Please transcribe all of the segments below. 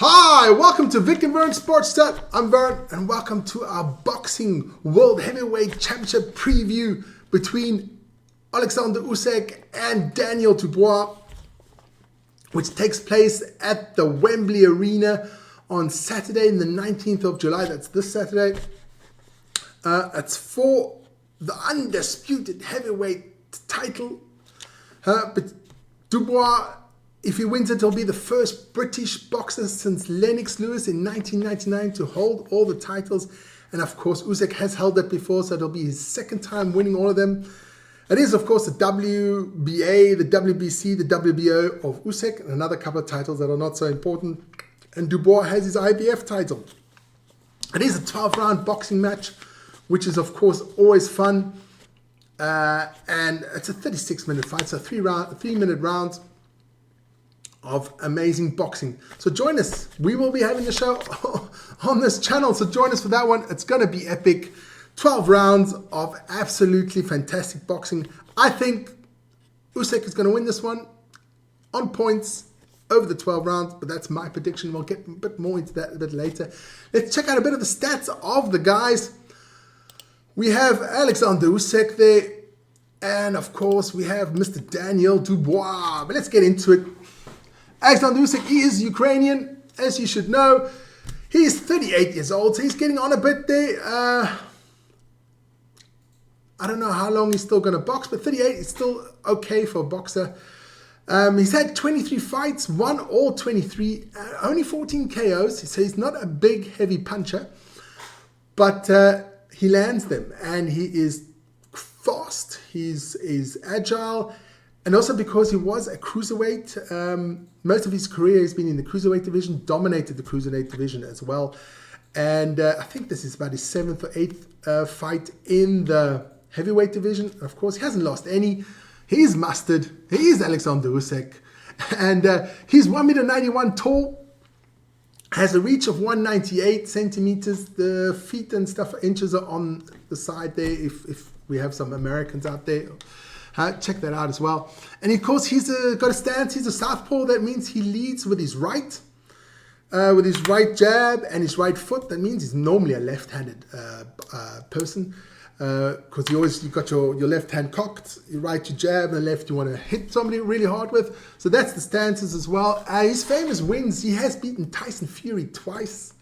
Hi, welcome to Vic and Vern Sports Chat. I'm Vern, and welcome to our Boxing World Heavyweight Championship preview between Oleksandr Usyk and Daniel Dubois, which takes place at the Wembley Arena on Saturday, the 19th of July. That's this Saturday. It's for the undisputed heavyweight title. But Dubois, if he wins it, he'll be the first British boxer since Lennox Lewis in 1999 to hold all the titles. And of course, Usyk has held that before, so it'll be his second time winning all of them. It is, of course, the WBA, the WBC, the WBO of Usyk, and another couple of titles that are not so important. And Dubois has his IBF title. It is a 12-round boxing match, which is, of course, always fun. And it's a 36-minute fight, so 3-minute rounds of amazing boxing. So join us. We will be having the show on this channel, so join us for that one. It's going to be epic. 12 rounds of absolutely fantastic boxing. I think Usyk is going to win this one on points over the 12 rounds, but that's my prediction. We'll get a bit more into that a bit later. Let's check out a bit of the stats of the guys. We have Oleksandr Usyk there, and of course we have Mr. Daniel Dubois. But let's get into it. Oleksandr Usyk, he is Ukrainian, as you should know. He is 38 years old, so he's getting on a bit there. I don't know how long he's still going to box, but 38 is still okay for a boxer. He's had 23 fights, won all 23, only 14 KOs, so he's not a big, heavy puncher. But he lands them, and he is fast, he's agile, and also because he was a cruiserweight, most of his career has been in the cruiserweight division, dominated the cruiserweight division as well. And I think this is about his 7th or 8th fight in the heavyweight division. Of course, he hasn't lost any. He's mustard. He is Oleksandr Usyk. And he's 1.91 meters tall, has a reach of 198 centimeters. The feet and stuff, inches are on the side there if we have some Americans out there. Check that out as well. And of course, he's got a stance. He's a southpaw. That means he leads with his right jab and his right foot. That means he's normally a left-handed person, because you got your left hand cocked, your right you jab, and the left you want to hit somebody really hard with. So that's the stances as well. His famous wins: he has beaten Tyson Fury twice,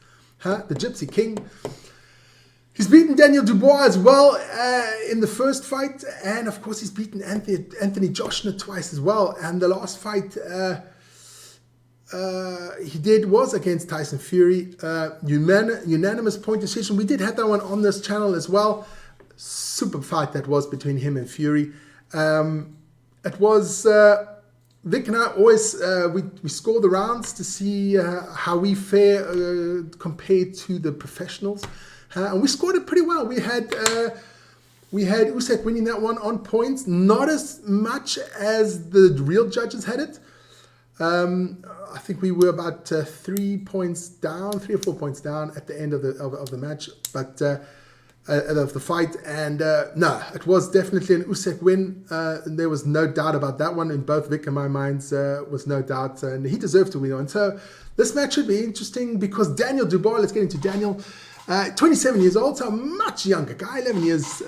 the Gypsy King. He's beaten Daniel Dubois as well in the first fight, and of course he's beaten Anthony Joshua twice as well. And the last fight he did was against Tyson Fury, unanimous point decision. We did have that one on this channel as well. Super fight that was between him and Fury. It was Vic and I always we score the rounds to see how we fare compared to the professionals. And we scored it pretty well. We had Usyk winning that one on points, not as much as the real judges had it. I think we were about 3 points down, 3 or 4 points down at the end of the match, but of the fight. And no, it was definitely an Usyk win. There was no doubt about that one in both Vic and my minds. Was no doubt, and he deserved to win on. So this match should be interesting because Daniel Dubois. Let's get into Daniel. 27 years old, so a much younger guy, 11 years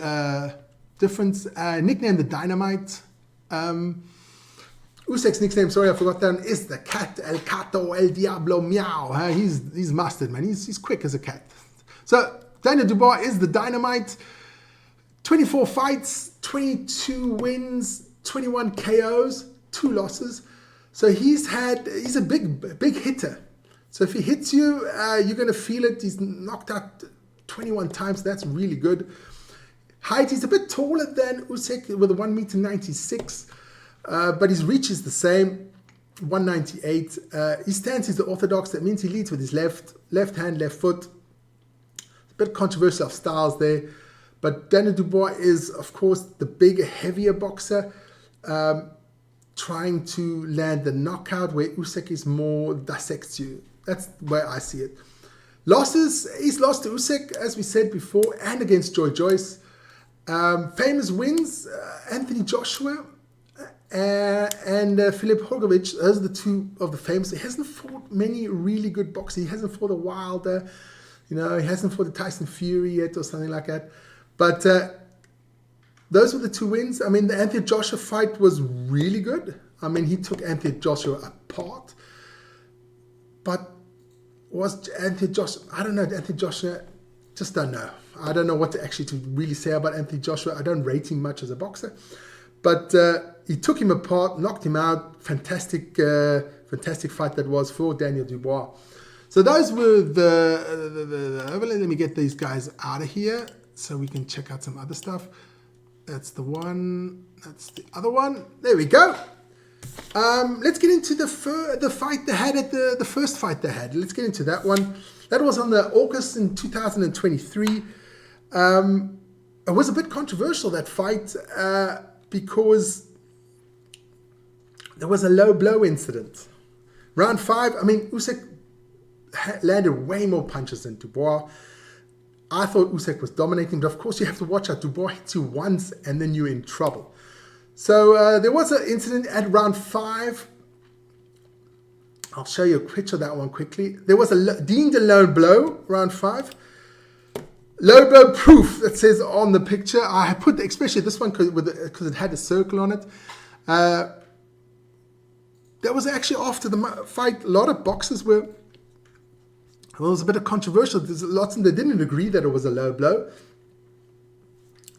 difference. Nicknamed the Dynamite. Usyk's nickname, sorry, I forgot that, is the Cat, El Cato, El Diablo, Meow. He's mustard, man. He's quick as a cat. So Daniel Dubois is the Dynamite. 24 fights, 22 wins, 21 KOs, 2 losses. So he's a big hitter. So if he hits you, you're going to feel it. He's knocked out 21 times. That's really good. Height, he's a bit taller than Usyk with a 1.96 m, but his reach is the same, 198. His stance is the orthodox. That means he leads with his left hand, left foot. A bit controversial of styles there. But Daniel Dubois is, of course, the bigger, heavier boxer, trying to land the knockout where Usyk is more dissects you. That's where I see it. Losses, he's lost to Usyk, as we said before, and against Joyce. Famous wins, Anthony Joshua and Filip Hrgović. Those are the two of the famous. He hasn't fought many really good boxers. He hasn't fought a Wilder, he hasn't fought a Tyson Fury yet or something like that. But those were the two wins. I mean, the Anthony Joshua fight was really good. I mean, he took Anthony Joshua apart. But was Anthony Joshua, I don't know, Anthony Joshua, just don't know. I don't know what to really say about Anthony Joshua. I don't rate him much as a boxer. But he took him apart, knocked him out. Fantastic fight that was for Daniel Dubois. So those were let me get these guys out of here so we can check out some other stuff. That's the one. That's the other one. There we go. Let's get into the fight they had at the first fight they had. Let's get into that one. That was on the August in 2023. It was a bit controversial, that fight, because there was a low blow incident. Round 5, I mean, Usyk landed way more punches than Dubois. I thought Usyk was dominating, but of course you have to watch out. Dubois hits you once and then you're in trouble. So there was an incident at round 5. I'll show you a picture of that one quickly. There was deemed a low blow, round 5. Low blow proof, that says on the picture. I put, especially this one, because it had a circle on it. That was actually after the fight. A lot of boxers were, it was a bit of controversial. There's lots of them that didn't agree that it was a low blow.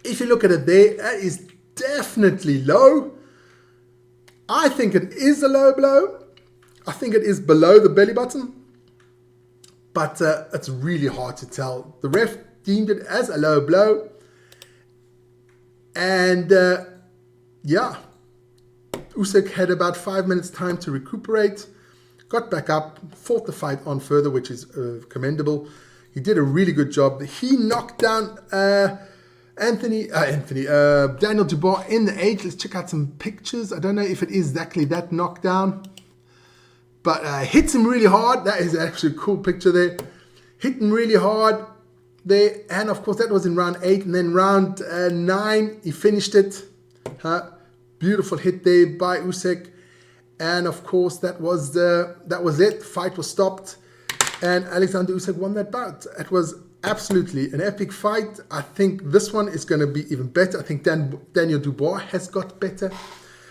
If you look at it there, that is definitely low. I think it is a low blow. I think it is below the belly button, but it's really hard to tell. The ref deemed it as a low blow, and yeah, Usyk had about 5 minutes time to recuperate, got back up, fought the fight on further, which is commendable. He did a really good job. He knocked down Daniel Dubois in the 8th. Let's check out some pictures. I don't know if it is exactly that knockdown, but hits him really hard. That is actually a cool picture there. Hit him really hard there. And of course, that was in round 8. And then round 9, he finished it. Beautiful hit there by Usyk. And of course, that was it. Fight was stopped. And Oleksandr Usyk won that bout. It was absolutely an epic fight. I think this one is going to be even better. I think Daniel Dubois has got better.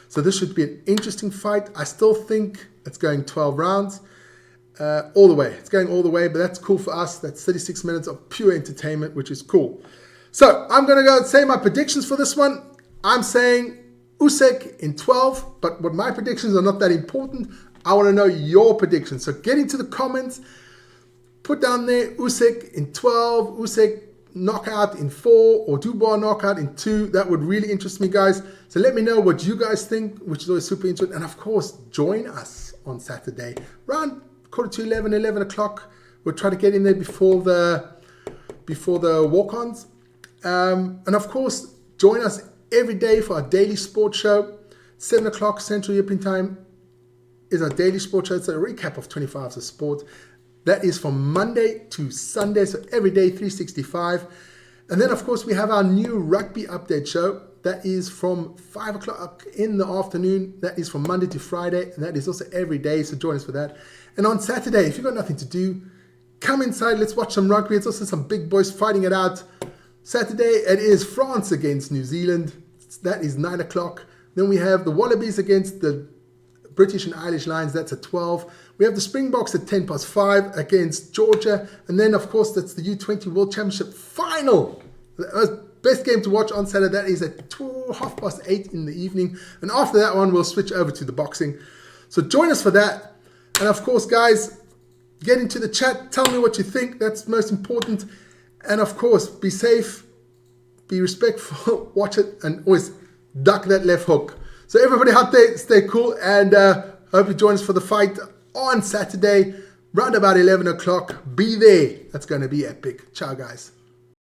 So this should be an interesting fight. I still think it's going 12 rounds. All the way. It's going all the way, but that's cool for us. That's 36 minutes of pure entertainment, which is cool. So I'm going to go and say my predictions for this one. I'm saying Usyk in 12, but my predictions are not that important. I want to know your predictions. So get into the comments. Put down there Usyk in 12, Usyk knockout in 4, or Dubois knockout in 2. That would really interest me, guys. So let me know what you guys think, which is always super interesting. And of course, join us on Saturday around 11:45, 11 o'clock. We'll try to get in there before the walk-ons. And of course, join us every day for our daily sports show. 7 o'clock Central European Time is our daily sports show. It's a recap of 24 hours of sport. That is from Monday to Sunday, so every day 365. And then, of course, we have our new rugby update show. That is from 5 o'clock in the afternoon. That is from Monday to Friday, and that is also every day, so join us for that. And on Saturday, if you've got nothing to do, come inside, let's watch some rugby. It's also some big boys fighting it out. Saturday, it is France against New Zealand. That is 9 o'clock. Then we have the Wallabies against the British and Irish Lions. That's at 12. We have the Springboks at 5:10 against Georgia. And then, of course, that's the U20 World Championship final. The best game to watch on Saturday. That is at 8:30 in the evening. And after that one, we'll switch over to the boxing. So join us for that. And of course, guys, get into the chat. Tell me what you think. That's most important. And of course, be safe, be respectful, watch it, and always duck that left hook. So everybody out there, stay cool, and hope you join us for the fight on Saturday, round about 11 o'clock. Be there. That's going to be epic. Ciao, guys.